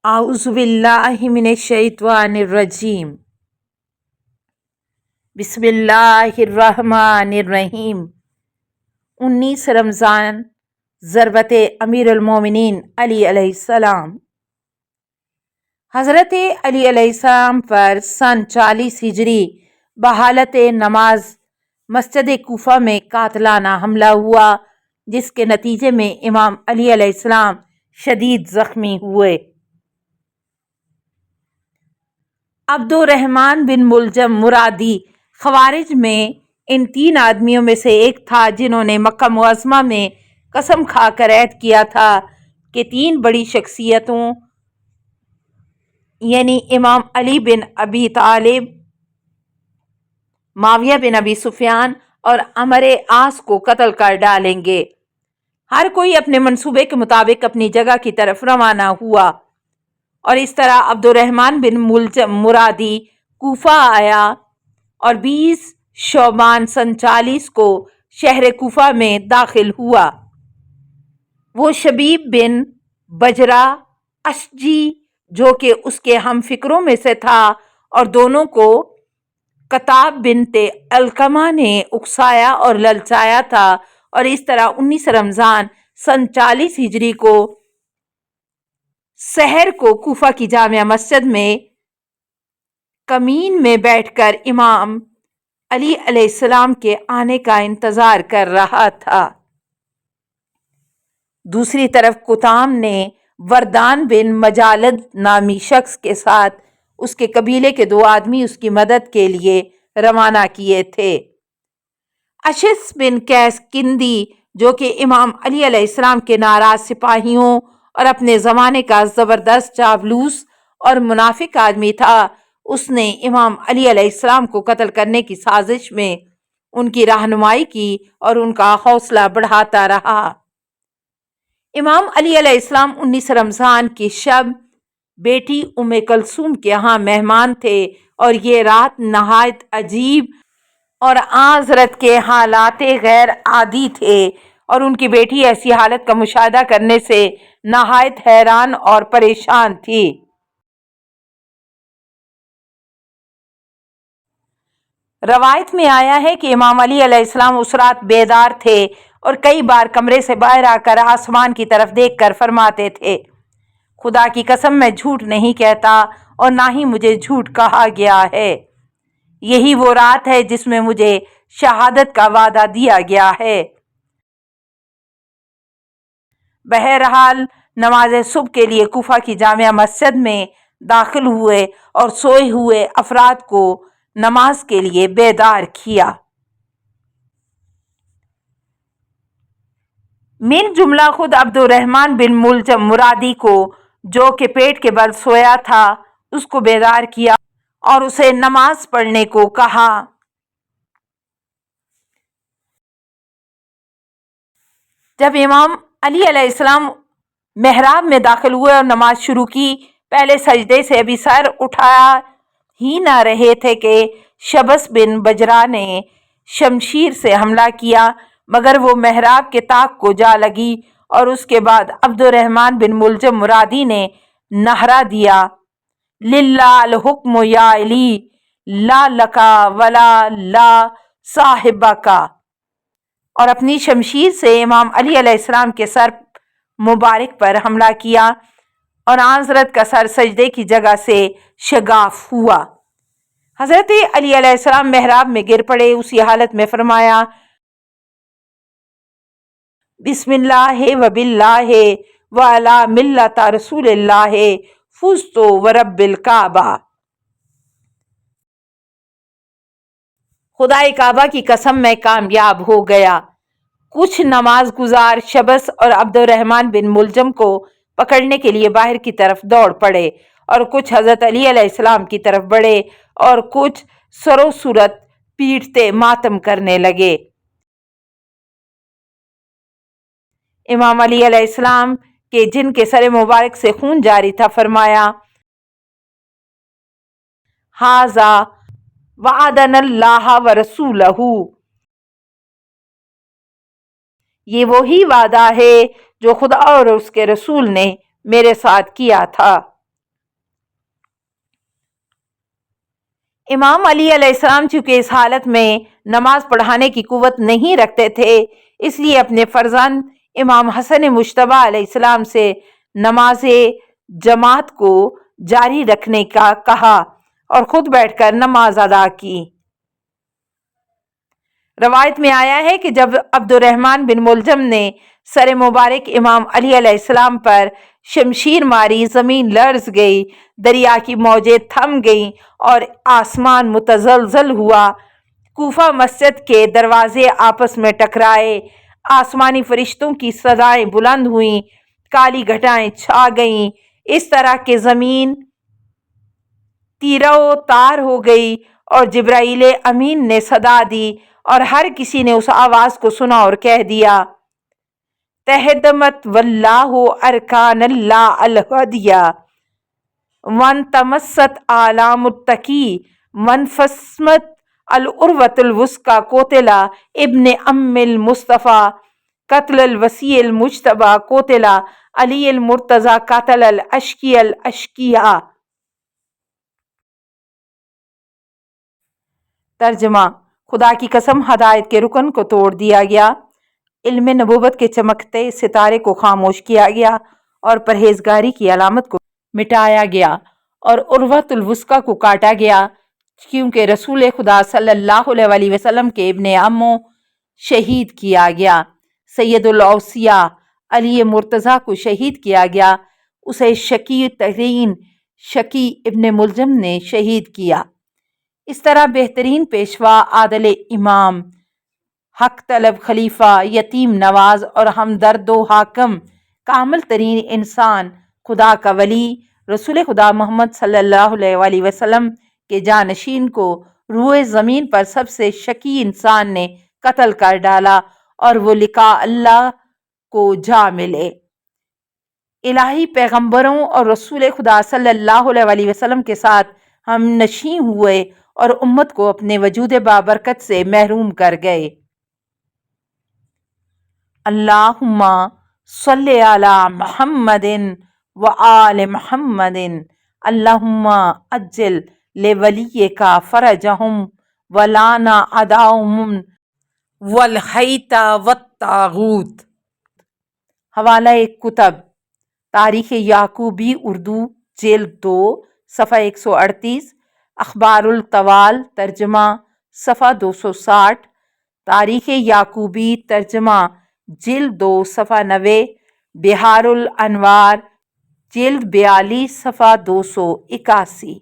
اعوذ باللہ من الشیطان الرجیم بسم اللہ الرحمن الرحیم 19 رمضان ضربت امیر المومنین علی علیہ السلام۔ حضرت علی علیہ السلام پر سن 40 ہجری بحالت نماز مسجد کوفہ میں قاتلانہ حملہ ہوا، جس کے نتیجے میں امام علی علیہ السلام شدید زخمی ہوئے۔ عبد الرحمن بن ملجم مرادی خوارج میں ان 3 آدمیوں میں سے ایک تھا جنہوں نے مکہ معظمہ میں قسم کھا کر عہد کیا تھا کہ 3 بڑی شخصیتوں یعنی امام علی بن ابی طالب، معاویہ بن ابی سفیان اور عمرو عاص کو قتل کر ڈالیں گے۔ ہر کوئی اپنے منصوبے کے مطابق اپنی جگہ کی طرف روانہ ہوا اور اس طرح عبد الرحمن بن ملجم مرادی کوفہ آیا اور 20 شعبان سن 40 کو شہر کوفہ میں داخل ہوا۔ وہ شبیب بن بجرہ اشجعی جو کہ اس کے ہم فکروں میں سے تھا اور دونوں کو کتاب بنت علقمہ نے اکسایا اور للچایا تھا، اور اس طرح 19 رمضان سن 40 ہجری کو سحر کو کوفہ کی جامع مسجد میں کمین میں بیٹھ کر امام علی علیہ السلام کے آنے کا انتظار کر رہا تھا۔ دوسری طرف کتام نے وردان بن مجالد نامی شخص کے ساتھ اس کے قبیلے کے 2 آدمی اس کی مدد کے لیے روانہ کیے تھے۔ اشس بن قیس کندی جو کہ امام علی علیہ السلام کے ناراض سپاہیوں اور اپنے زمانے کا زبردست چاپلوس اور منافق آدمی تھا، اس نے امام علی علیہ السلام کو قتل کرنے کی سازش میں ان کی رہنمائی کی اور ان کا حوصلہ بڑھاتا رہا۔ امام علی علیہ السلام 19 رمضان کی شب بیٹی ام کلثوم کے ہاں مہمان تھے، اور یہ رات نہایت عجیب اور حضرت کے حالات غیر عادی تھے، اور ان کی بیٹی ایسی حالت کا مشاہدہ کرنے سے نہایت حیران اور پریشان تھی۔ روایت میں آیا ہے کہ امام علی علیہ السلام اس رات بیدار تھے اور کئی بار کمرے سے باہر آ کر آسمان کی طرف دیکھ کر فرماتے تھے، خدا کی قسم میں جھوٹ نہیں کہتا اور نہ ہی مجھے جھوٹ کہا گیا ہے، یہی وہ رات ہے جس میں مجھے شہادت کا وعدہ دیا گیا ہے۔ بہرحال نماز صبح کے لیے کوفہ کی جامع مسجد میں داخل ہوئے اور سوئے ہوئے افراد کو نماز کے لیے بیدار کیا۔ من جملہ خود عبد الرحمن بن ملجم مرادی کو، جو کہ پیٹ کے بل سویا تھا، اس کو بیدار کیا اور اسے نماز پڑھنے کو کہا۔ جب امام علی علیہ السلام محراب میں داخل ہوئے اور نماز شروع کی، پہلے سجدے سے ابھی سر اٹھا ہی نہ رہے تھے کہ شبس بن بجرہ نے شمشیر سے حملہ کیا، مگر وہ محراب کے طاق کو جا لگی، اور اس کے بعد عبد الرحمن بن ملجم مرادی نے نعرہ دیا، للہ الحکم یا علی، لا لکا ولا لا صاحبکا، اور اپنی شمشیر سے امام علی علیہ السلام کے سر مبارک پر حملہ کیا، اور حضرت کا سر سجدے کی جگہ سے شگاف ہوا۔ حضرت علی علیہ السلام محراب میں گر پڑے، اسی حالت میں فرمایا، بسم اللہ و باللہ و علی ملت رسول اللہ فزت ورب الکعبہ، خدائے کعبہ کی قسم میں کامیاب ہو گیا۔ کچھ نماز گزار شبس اور عبد الرحمن بن ملجم کو پکڑنے کے لیے باہر کی طرف دوڑ پڑے، اور کچھ حضرت علی علیہ السلام کی طرف بڑھے اور کچھ سر و صورت پیٹتے ماتم کرنے لگے۔ امام علی علیہ السلام کے جن کے سر مبارک سے خون جاری تھا فرمایا، ھذا وعدنا اللہ ورسولہ، یہ وہی وعدہ ہے جو خدا اور اس کے رسول نے میرے ساتھ کیا تھا۔ امام علی علیہ السلام چونکہ اس حالت میں نماز پڑھانے کی قوت نہیں رکھتے تھے، اس لیے اپنے فرزند امام حسن مجتبی علیہ السلام سے نماز جماعت کو جاری رکھنے کا کہا اور خود بیٹھ کر نماز ادا کی۔ روایت میں آیا ہے کہ جب عبد الرحمن بن ملجم نے سر مبارک امام علی علیہ السلام پر شمشیر ماری، زمین لرز گئی، دریا کی موجیں تھم گئیں اور آسمان متزلزل ہوا، کوفہ مسجد کے دروازے آپس میں ٹکرائے، آسمانی فرشتوں کی صدائیں بلند ہوئیں، کالی گھٹائیں چھا گئیں، اس طرح کہ زمین تیرہ و تار ہو گئی اور جبرائیل امین نے صدا دی اور ہر کسی نے اس آواز کو سنا اور کہہ دیا: تہدمت واللہ ارکان اللہ الہدیہ وانتمست آلام التقی وانفصمت العروۃ الوثقی قتل ابن ام المصطفیٰ قتل الوسیع المجتبی قتل علی المرتضی قتل الاشقی الاشقیاء۔ ترجمہ: خدا کی قسم، ہدایت کے رکن کو توڑ دیا گیا، علم نبوت کے چمکتے ستارے کو خاموش کیا گیا اور پرہیزگاری کی علامت کو مٹایا گیا اور عروۃ الوثقی کو کاٹا گیا، کیونکہ رسول خدا صلی اللہ علیہ وسلم کے ابن عمو شہید کیا گیا۔ سید الاوصیاء علی مرتضیٰ کو شہید کیا گیا، اسے شقی ترین شقی ابن ملجم نے شہید کیا۔ اس طرح بہترین پیشوا، عادل امام، حق طلب خلیفہ، یتیم نواز اور ہمدرد و حاکم، کامل ترین انسان، خدا کا ولی، رسول خدا محمد صلی اللہ علیہ وسلم کے جانشین کو روئے زمین پر سب سے شقی انسان نے قتل کر ڈالا اور وہ لقاء اللہ کو جا ملے۔ الہی پیغمبروں اور رسول خدا صلی اللہ علیہ وسلم کے ساتھ ہم نشیں ہوئے اور امت کو اپنے وجود بابرکت سے محروم کر گئے۔ اللہم صلی علی محمد و آل محمد، اللہم عجل لولیک فرجہم ولانا اعداءہم والحیت والطاغوت۔ حوالہ کتب: تاریخ یعقوبی اردو جلد 2 صفحہ 138، اخبار الطوال ترجمہ صفحہ 260، تاریخ یعقوبی ترجمہ جلد 2 صفحہ 90، بحار الانوار جلد 42 صفحہ 281۔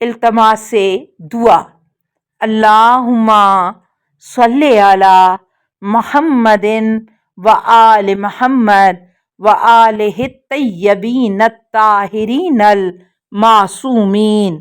التماس دعا: اللہم صلی علی محمد و آل محمد و آلہ الطیبین الطاہرین المعصومین۔